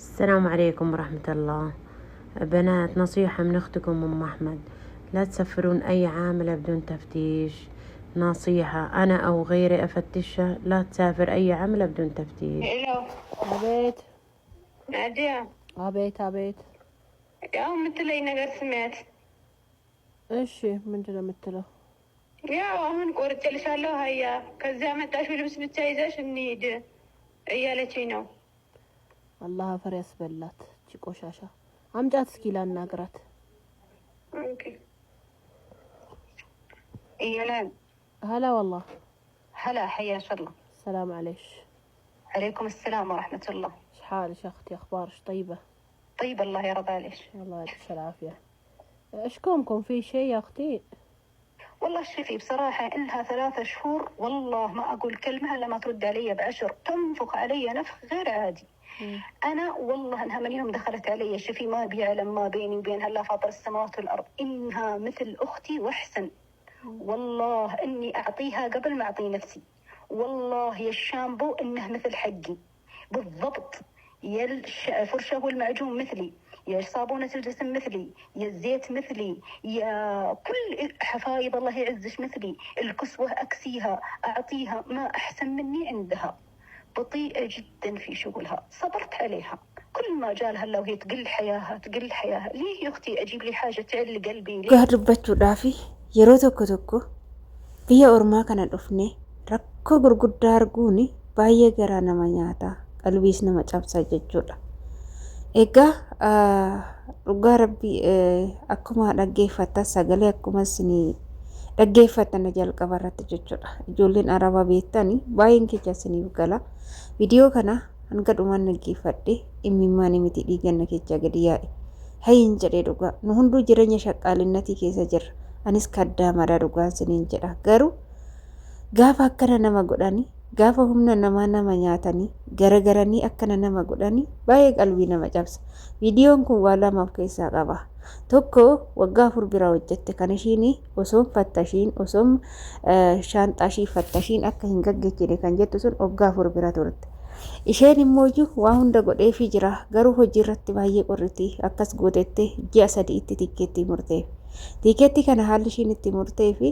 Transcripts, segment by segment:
السلام عليكم ورحمة الله. بنات، نصيحة من أختكم أم أحمد: لا تسفرون أي عاملة بدون تفتيش. نصيحة أنا أو غيري أفتشها، لا تسافر أي عاملة بدون تفتيش. الو አቤት ናዲያ አቤት አቤት። ያው የምትለኝ ነገር ስሜት እሺ ምንድን ነው የምትለው? ያው አሁን ቆርጬልሻለሁ ሀያ ከዚያ መጣሽው ልብስ ብቻ ይዘሽ እንሂድ እያለችኝ ነው። አላህ አፈር ያስበላት እቺ ቆሻሻ። አምጫት እስኪ ላናግራት። ኦኬ إيلان هلا والله. هلا حياك الله. السلام عليك. عليكم السلام ورحمة الله. ايش حالك يا اختي؟ اخبارك طيبة؟ طيب الله يرضى عليك. الله يعطيك العافية. اشكومكم في شيء يا اختي؟ والله شوفي بصراحة إنها 3 شهور والله ما أقول كلمة إلا ما ترد علي ب10، تنفخ علي نفخ غير عادي. أنا والله إنها من يوم دخلت علي شوفي ما بيعلم ما بيني وبينها إلا فاطر السماوات والأرض، إنها مثل أختي وأحسن. والله إني أعطيها قبل ما أعطي نفسي. والله يا الشامبو إنه مثل حقي بالضبط، يا الفرشة والمعجون مثلي، يا صابونة الجسم مثلي، يا الزيت مثلي، يا كل حفايض الله يعزش مثلي، الكسوة أكسيها أعطيها، ما أحسن مني عندها. بطيئة جدا في شغلها، صبرت عليها كل ما جالها لو هي تقل حياها ليه يا أختي أجيب لي حاجة تعل قلبي ليه؟ Gaardubbachuu dhaafi yeroo tokko biyya ormaa kana dhufne rakkoo gurguddaa arguun baay'ee garaa nama nyaata, qalbiis nama cabsa jechuudha. Egaa dhugaa rabbii akkuma dhaggeeffattan sagalee akkuma isin dhaggeeffattan jalqaba irratti jechuudha. Ijoolleen araba beektanii baay'een keessa isiniif gala. Viidiyoo kana hanga dhumaan dhaggeeffadhe imimmaan miti dhiiganna keessa gadi yaa'e. Hayyin jedhee dhugaa nu hunduu jireenya shaqqaalinnatii keessa jirra. Anis kaddaa maraa dhugaan isiniin jedha. Garuu gaafa akkana nama godhanii, gaafa humna namaa nama nyaatanii, garagaranii akkana nama godhanii baay'ee qalbii nama cabsa. Viidiyoon kun waa lama of keessaa qaba. Tokko waggaa 4 bira hojjette kan ishiin osoo fattashiin osoo shaanxaa ishii fattashiin akka hin gaggechine kan jettu sun waggaa 4 bira turte. Isheen immoo waa hunda godheefii jira, garuu hojii irratti baay'ee qorriti. Akkas gootettee ji'a 3 itti tikeettii murteef. Tikeettii kana haalli ishiin itti murteefi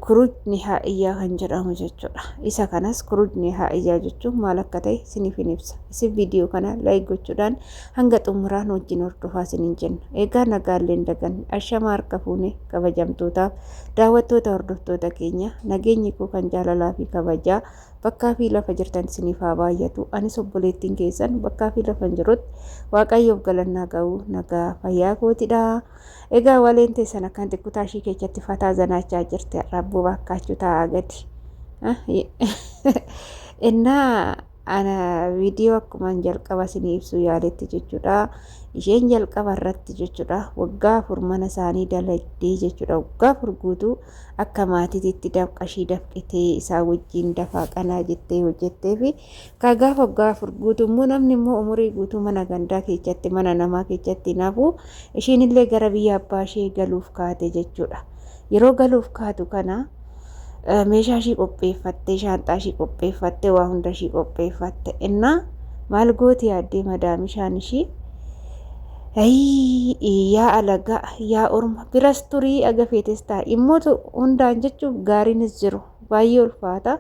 kurujni haa'iyyaa kan jedhamu jechuudha. Isa kanas kurujni haa'iyyaa jechuun maal akka ta'e isiniif hin ibsa. Isin viidiyoo kana laayik gochuudhaan hanga xumuraan wajjin hordofaa isiniin jenna. Egaa nagaalleen dagan ashama harka fuune kabajamtootaaf daawwattoota hordoftoota keenya nageenyi koo kan jaalalaa fi kabajaa bakkaa fi lafa jirtan isiniif haa baay'atu. Anis obboleettiin keessan bakkaa fi lafa jirutti waaqayyoof galannaa ga'uu nagaa fayyaa kootidha. Egaa waleen teessan akkan xiqqootaa ishii keessatti fataa zanaachaa jirti. Rabbuu bakkaachuu taa'aa gadi. Innaa ana viidiyoo akkuma jalqaba isinii ibsuu yaaletti jechuudha. Isheen jalqaba irratti jechuudha waggaa 4 mana isaanii dalagdee jechuudha. Waggaa 4 guutuu akka maatiitti dafqashii dafqitee isaa wajjin dafaa qanaa jettee hojjettee fi kagaa waggaa 4 guutuu immoo namni immoo umurii guutuu mana gandaa keessatti mana namaa keessatti nafuu isheen illee gara biyya abbaa ishee galuuf kaate jechuudha. Yeroo galuuf kaatu kana meeshaa ishii qopheeffattee, shaanxaa ishii qopheeffattee, waa hunda ishii qopheeffatte. Innaa maal gooti yaaddee madaam ishaan ishii yaa alagaa yaa orma biras turii agafeetes ta'a immoo hundaan jechuun gaariinis jiru baay'ee ulfaata.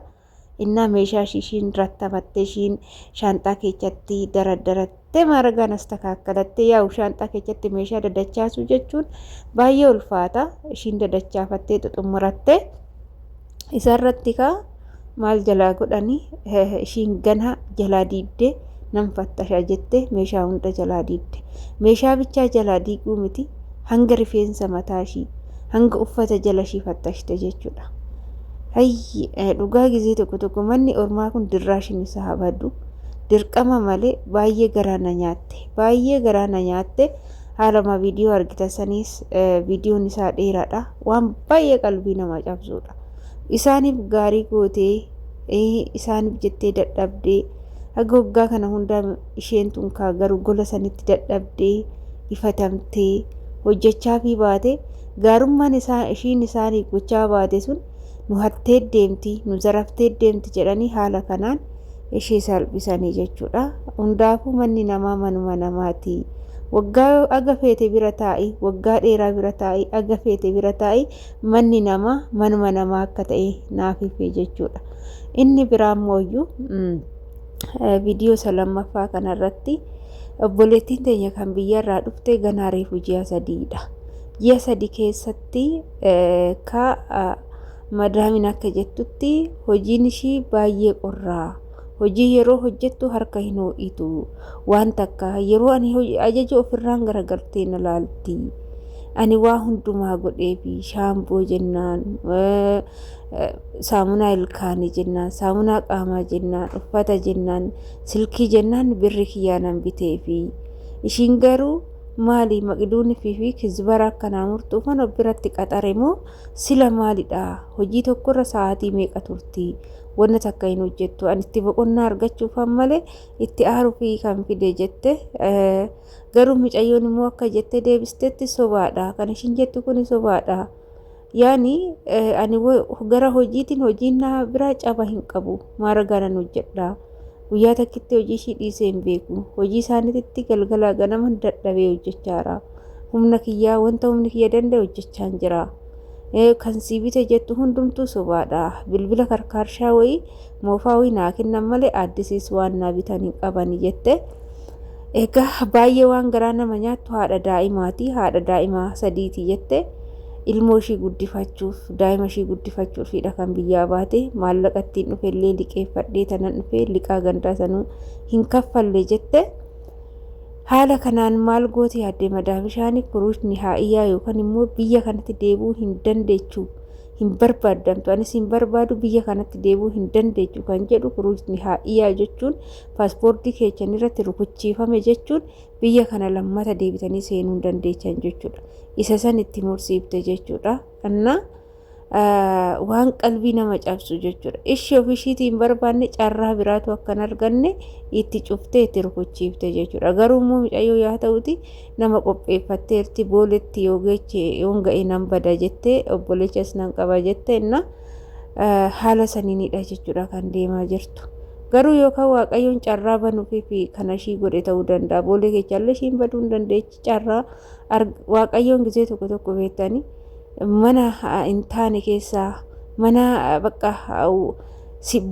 Innaa meeshaa ishiin rattamattee ishiin shaanxaa keessatti daraddarattee maaragaan as takaakkalattee yaa'u shaanxaa keessatti meeshaa dadachaasuu jechuun baay'ee ulfaata. Ishiin dadachaafattee xuxumurattee isarratti kaa maal jalaa godhanii ishiin gana jalaa diibdee nam fattashaa jettee meeshaa hunda jalaa diibde. Meeshaa bichaa jalaa diiguu miti hanga rifeensa mataa ishii hanga uffata jala ishii fattashte jechuudha. Dhugaa gizee tokko manni ormaa kun dirraashin isaa habaddu dirqama malee baay'ee garaa na nyaatte. Haalama viidiyoo argitasanis viidiyoon isaa dheeraadha, waan baay'ee qalbii nama cabsuudha. Isaaniif gaarii gootee isaaniif jettee dadhabdee haga waggaa kana hunda isheen tunkaa garuu gola sanitti dadhabdee ifatamtee hojjechaa fi baate gaarummaan ishiin isaanii gochaa baate sun nu hattee deemti nu zaraftee deemti jedhanii haala kanaan ishee salphisanii jechuudha. Hundaafuu manni namaa manuma namaati. Waggaa aga feete bira taa'i, waggaa dheeraa bira taa'i, aga feete bira taa'i, manni namaa manuma namaa akka ta'e naaf ife jechuudha. Inni biraa immoo viidiyoo lammaffaa kanarratti obboleettiin teenya kan biyyarraa dhufte ganaa reefu ji'a sadiidha. Ji'a sadii keessatti madaamin akka jettutti hojiin ishii baay'ee qorraa. Hojii yeroo hojjettu harka hin ho'itu. Waan takka yeroo ani ajaja ofirraan garagaltee na laalti. Ani waa hundumaa godheefi shaampoo jennaan, saamunaa ilkaanii jennaan, saamunaa qaamaa jennaan, uffata jennaan, silkii jennaan birri kiyyaanan biteefi. Ishiin garuu maali maqduunii fi kizbara akkanaa murtuufan biratti qaxare moo sila maalidha? Hojii tokkorra sa'aatii meeqa turti? Wanna takka hin hojjettu. Ani itti boqonnaa argachuufan malee itti aaruu fi kan fide jette. Garuu mucayyoon immoo akka jette deebistetti sobaadha. Kan ishiin jettu kun sobaadha. Yaani ani gara hojiitiin hojiin na biraa caba hin qabu. Maara ganan hojjedha. Guyyaa takkitti hojii ishii dhiisee hin beeku. Hojii isaaniitti galgala ganama dadhabee hojjechaara. Humna kiyyaa wanta humni kiyya danda'e hojjechaa jira. Kan siibite jettu hundumtuu sobaadha. Bilbila karkaarshaa wayii moofaa wayii naa kennan malee addisiis waan naa bitan hin qaban jette. Egaa baay'ee waan garaa nama nyaattu haadha daa'imaati. Haadha daa'imaa sadiiti jette. Ilmoo ishii guddifachuuf daa'ima ishii guddifachuufidha kan biyyaa baate. Maallaqa ittiin dhufellee liqeeffadhee tanan dhufee liqaa gandaa sanuu hin kaffalle jette. Haala kanaan maal goote yaadde madaam bishaanii kuruusni haa'iyyaa yookaan immoo biyya kanatti deebi'uu hin dandeechu hin barbaadamtu. Anis hin barbaadu biyya kanatti deebi'uu hin dandeechu kan jedhu kuruusni haa'iyyaa jechuun paaspoortii keechan irratti rukuchiifame jechuun biyya kana lammata deebitanii seenuu hin dandeechan jechuudha. Isa san itti mursiifte jechuudha. Waan qalbii nama cabsu jechuudha. Ishee ofishiitiin barbaanne carraa biraatu akkan arganne itti cuftee itti rukuchiifte jechuudha. Garuu immoo mucayyoo yaa ta'uti nama qopheeffatteerti booletti yoo geeche yoon ga'e nan bada jettee obbolechas nan qaba jette inna haala saniinidha jechuudha kan deemaa jirtu. Garuu yookaan waaqayyoon carraa banuufi fi kana ishii godhe ta'uu danda'a. Boolee keechallee ishiin baduu hin dandeechi carraa waaqayyoon gisee tokko tokko beektanii mana hin taane keessaa mana bakka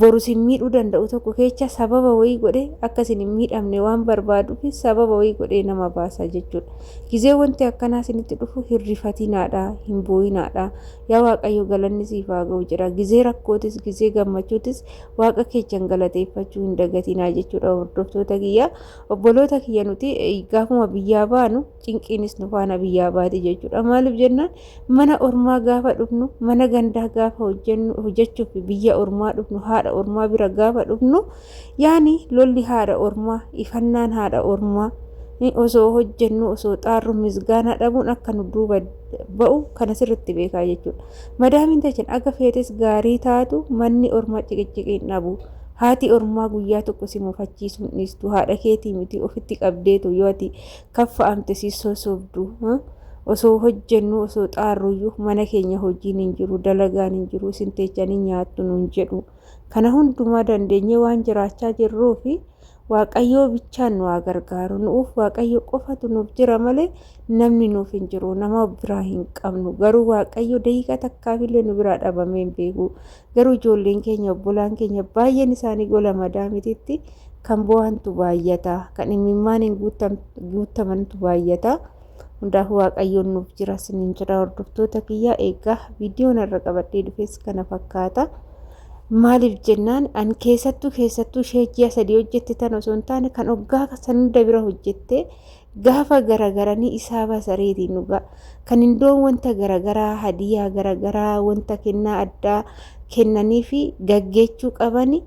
boru sin miidhuu danda'u tokko keessa sababa wayii godhe akkasin hin miidhamne waan barbaaduuf sababa wayii godhe nama baasa jechuudha. Gizee wanti akkanaa isinitti dhufu hin rifatinaadha, hin boo'inaadha. Yaa waaqayyo galanni siif haa ga'u jira. Gizee rakkootis gizee gammachuutis waaqa keechan galateeffachuu hin dagatinaa jechuudha. Hordoftoota kiyya obboloota kiyya nuti gaafuma biyyaa baanu cinqiinis nu faana biyyaa baati jechuudha. Maaliif jennaan mana ormaa gaafa dhufnu mana gandaa gaafa hojjechuuf biyya ormaa dhufnu haadha ormaa bira gaafa dhufnu yaani lolli haadha ormaa ifannaan haadha ormaa osoo hojjennu osoo xaarru misgaana dhabuun akka nu duuba ba'u kana sirriitti beekaa jechuudha. Madaamin tachan aga feetes gaarii taatu manni ormaa ciqinciqiin dhabu. Haati ormaa guyyaa tokko si mufachiisuun dhiistu haadha keetii miti ofitti qabdeetu yoo ati kaffa'amte si sosobdu. Osoo hojjennu osoo xaarruyyuu mana keenya hojiin hin jiru dalagaan hin jiru isin teechanii nyaattu nuun jedhu. Kana hundumaa dandeenye waan jiraachaa jirruu fi waaqayyoo bichaan nu haa gargaaru. Nuuf waaqayyo qofatu nuuf jira malee namni nuuf hin jiru. Nama biraa hin qabnu. Garuu waaqayyo daqiiqa takkaafillee nu biraa dhabamee hin beeku. Garuu ijoolleen keenya obbolaan keenya baay'een isaanii gola madaamititti kan bo'antu baay'ata. Kan imimmaan hin guutamantu baay'ata. Hundaafuu waaqayyoon nuuf jira siniin jira. Hordoftoota kiyyaa eegaa viidiyoon irra qabadhee dhufes kana fakkaata. Maaliif jennaan an keessattuu ishee ji'a sadii hojjette tan osoo hin taane kan hoggaa san hunda bira hojjette gaafa garagaranii isaa basareetiin dhugaa kan indoon wanta garagaraa hadiyaa garagaraa wanta kennaa addaa kennanii fi gaggeechuu qabani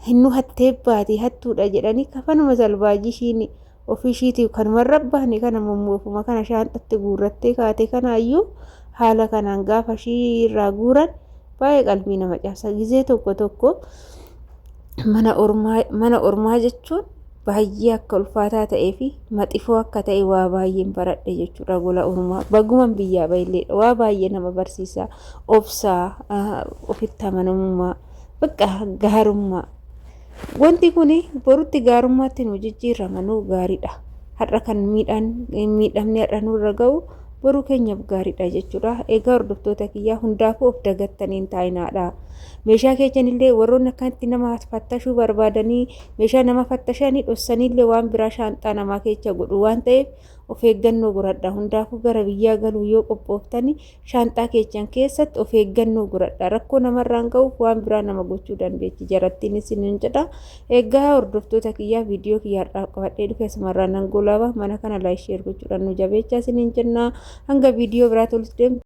hinnu hattee baatee hattuudha jedhanii kafanuma salbaajii ishiin ofishiitiif kanuma rabbaani kana mummuufuma kana shaanxatti guurrattee kaate kanaayyuu haala kanaan gaafa ishii irraa guuran baay'ee qalbii nama cabsa. Gizee tokko tokko mana ormaa jechuun baay'ee akka ulfaataa ta'ee fi maxifoo akka ta'e waa baay'een baradhe jechuudha. Gola ormaa baguman biyyaa baay'eedha. Waa baay'ee nama barsiisa. Obsaa, ofitti amanamummaa, bakka gaarummaa Wanti kun borutti gaarummaatti nu jijjiiramanuu gaariidha. Har'a kan miidhamne har'a nurra ga'u boru keenyaaf gaariidha jechuudha. Egaa hordoftoota kiyyaa hundaafuu of dagattaniin taa'inaadha. Meeshaa keessanillee warroonni akkatti nama fattashuu barbaadanii meeshaa nama fattashanii dhossanillee waan biraa shaanxaa namaa keessa godhu waan ta'eef of eeggannoo godhadha. Hundaafuu gara biyyaa galuu yoo qophooftanii shaanxaa keessan keessatti of eeggannoo godhadha. Rakkoo namarraan ga'uuf waan biraa nama gochuu dandeechi jarattiin isiniin jedha. Egaa hordoftoota kiyyaa viidiyoo kiyyaadhaa qabadhee dhufe asumarraan nan goolaba mana kana laayik sheer gochuudhaan nu jabeechaa isiniin jenna. Hanga viidiyoo biraatti walitti deemnu.